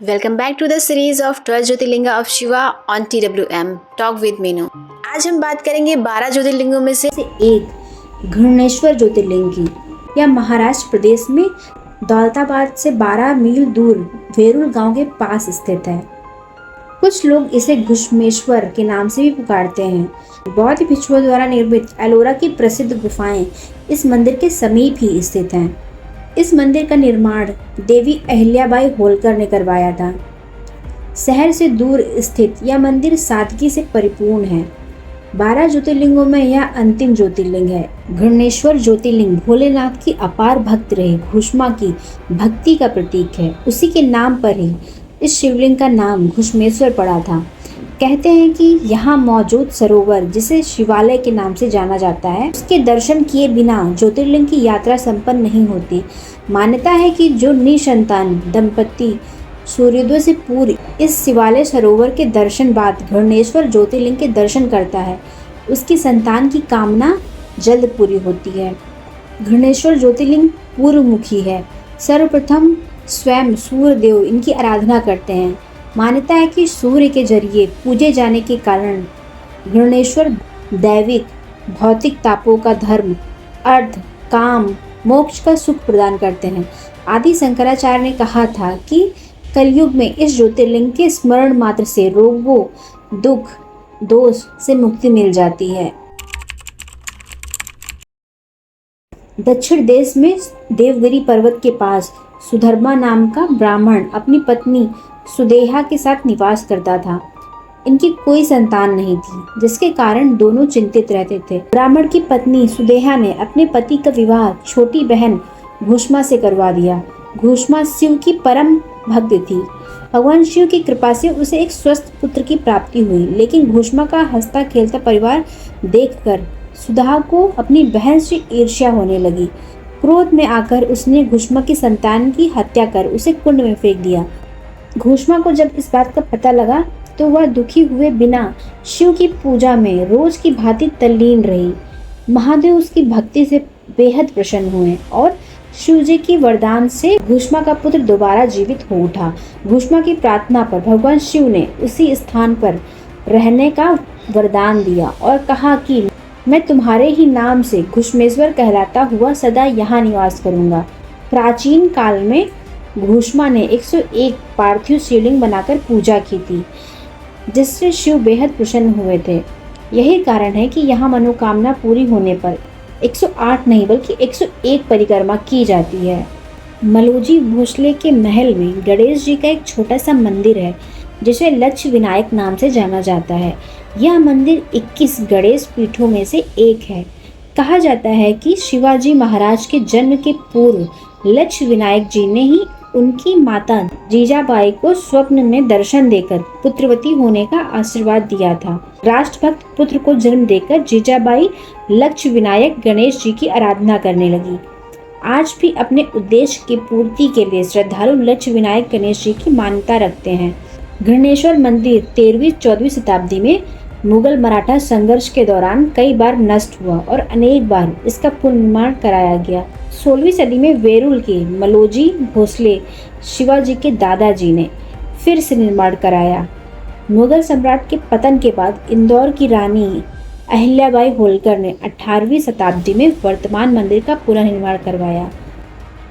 Welcome back to the series of 12 Jyotirlinga of Shiva on TWM talk with Meenu. आज हम बात करेंगे 12 ज्योतिर्लिंगों में से एक घृणेश्वर ज्योतिर्लिंग की। यह महाराष्ट्र प्रदेश में दौलताबाद से 12 मील दूर वेरुल गांव के पास स्थित है। कुछ लोग इसे घुश्मेश्वर के नाम से भी पुकारते हैं। बौद्ध भिक्षुओं द्वारा निर्मित एलोरा की प्रसिद्ध गुफाएं इस मंदिर के समीप ही स्थित हैं। इस मंदिर का निर्माण देवी अहिल्याबाई होलकर ने करवाया था। शहर से दूर स्थित यह मंदिर सादगी से परिपूर्ण है। 12 ज्योतिर्लिंगों में यह अंतिम ज्योतिर्लिंग है। घृणेश्वर ज्योतिर्लिंग भोलेनाथ की अपार भक्त रहे घुश्मा की भक्ति का प्रतीक है। उसी के नाम पर ही इस शिवलिंग का नाम घुश्मेश्वर पड़ा था। कहते हैं कि यहाँ मौजूद सरोवर, जिसे शिवालय के नाम से जाना जाता है, उसके दर्शन किए बिना ज्योतिर्लिंग की यात्रा संपन्न नहीं होती। मान्यता है कि जो निसंतान दंपति सूर्योदय से पूर्व इस शिवालय सरोवर के दर्शन बाद घृणेश्वर ज्योतिर्लिंग के दर्शन करता है, उसकी संतान की कामना जल्द पूरी होती है। घृणेश्वर ज्योतिर्लिंग पूर्वमुखी है। सर्वप्रथम स्वयं सूर्य देव इनकी आराधना करते हैं। मान्यता है कि सूर्य के जरिए पूजे जाने के कारण घृणेश्वर दैविक भौतिक तापों का धर्म, अर्थ, काम, मोक्ष का सुख प्रदान करते हैं। आदि शंकराचार्य ने कहा था कि कलयुग में इस ज्योतिर्लिंग के स्मरण मात्र से रोगों, दुख, दोष से मुक्ति मिल जाती है। दक्षिण देश में देवगिरी पर्वत के पास सुधर्मा नाम का ब्राह्मण अपनी पत्नी सुदेहा के साथ निवास करता था। इनकी कोई संतान नहीं थी, जिसके कारण दोनों चिंतित रहते थे। ब्राह्मण की पत्नी सुदेहा ने अपने पति का विवाह छोटी बहन घुश्मा से करवा दिया। घुश्मा शिव की परम भक्त थी। भगवान शिव की कृपा से उसे एक स्वस्थ पुत्र की प्राप्ति हुई, लेकिन घुश्मा का हंसता खेलता परिवार देखकर सुदेहा को अपनी बहन से ईर्ष्या होने लगी। क्रोध में आकर उसने घुश्मा की संतान की हत्या कर उसे कुंड में फेंक दिया। घुश्मा को जब इस बात का पता लगा तो वह दुखी हुए बिना शिव की पूजा में रोज की भांति तल्लीन रही। महादेव उसकी भक्ति से बेहद प्रसन्न हुए और शिव जी की वरदान से घुश्मा का पुत्र दोबारा जीवित हो उठा। घुश्मा की प्रार्थना पर भगवान शिव ने उसी स्थान पर रहने का वरदान दिया और कहा कि मैं तुम्हारे ही नाम से घुश्मेश्वर कहलाता हुआ सदा यहाँ निवास करूंगा। प्राचीन काल में घुश्मा ने 101 पार्थिव शिवलिंग बनाकर पूजा की थी, जिससे शिव बेहद प्रसन्न हुए थे। यही कारण है कि यहाँ मनोकामना पूरी होने पर 108 नहीं बल्कि 101 परिक्रमा की जाती है। मलोजी भोसले के महल में गणेश जी का एक छोटा सा मंदिर है, जिसे लक्ष्य विनायक नाम से जाना जाता है। यह मंदिर 21 गणेश पीठों में से एक है। कहा जाता है कि शिवाजी महाराज के जन्म के पूर्व लक्ष्य विनायक जी ने ही उनकी माता जीजाबाई को स्वप्न में दर्शन देकर पुत्रवती होने का आशीर्वाद दिया था। राष्ट्रभक्त पुत्र को जन्म देकर जीजाबाई लक्ष्य विनायक गणेश जी की आराधना करने लगी। आज भी अपने उद्देश्य की पूर्ति के लिए श्रद्धालु लक्ष्य विनायक गणेश जी की मान्यता रखते हैं। घृणेश्वर मंदिर 13वीं-14वीं शताब्दी में मुगल मराठा संघर्ष के दौरान कई बार नष्ट हुआ और अनेक बार इसका पुनर्निर्माण कराया गया। 16वीं सदी में वेरुल के मलोजी भोसले शिवाजी के दादाजी ने फिर से निर्माण कराया। मुगल सम्राट के पतन के बाद इंदौर की रानी अहिल्याबाई होलकर ने 18वीं शताब्दी में वर्तमान मंदिर का पुनर्निर्माण करवाया।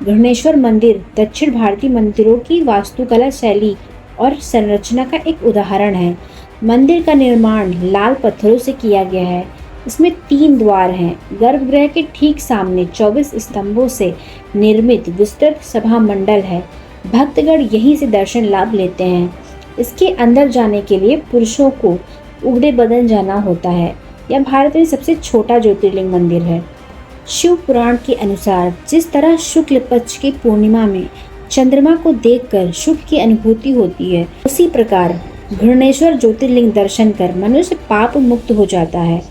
घृणेश्वर मंदिर दक्षिण भारतीय मंदिरों की वास्तुकला शैली और संरचना का एक उदाहरण है। मंदिर का निर्माण लाल पत्थरों से किया गया है। इसमें 3 द्वार हैं। गर्भगृह के ठीक सामने 24 स्तंभों से निर्मित विस्तृत सभा मंडल है। भक्तगण यहीं से दर्शन लाभ लेते हैं। इसके अंदर जाने के लिए पुरुषों को उघड़े बदन जाना होता है। यह भारत में सबसे छोटा ज्योतिर्लिंग मंदिर है। शिव पुराण के अनुसार जिस तरह शुक्ल पक्ष की पूर्णिमा में चंद्रमा को देखकर सुख की अनुभूति होती है, उसी प्रकार घृणेश्वर ज्योतिर्लिंग दर्शन कर मनुष्य पाप मुक्त हो जाता है।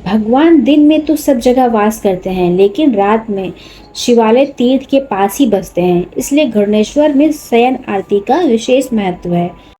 भगवान दिन में तो सब जगह वास करते हैं, लेकिन रात में शिवालय तीर्थ के पास ही बसते हैं। इसलिए घृणेश्वर में शयन आरती का विशेष महत्व है।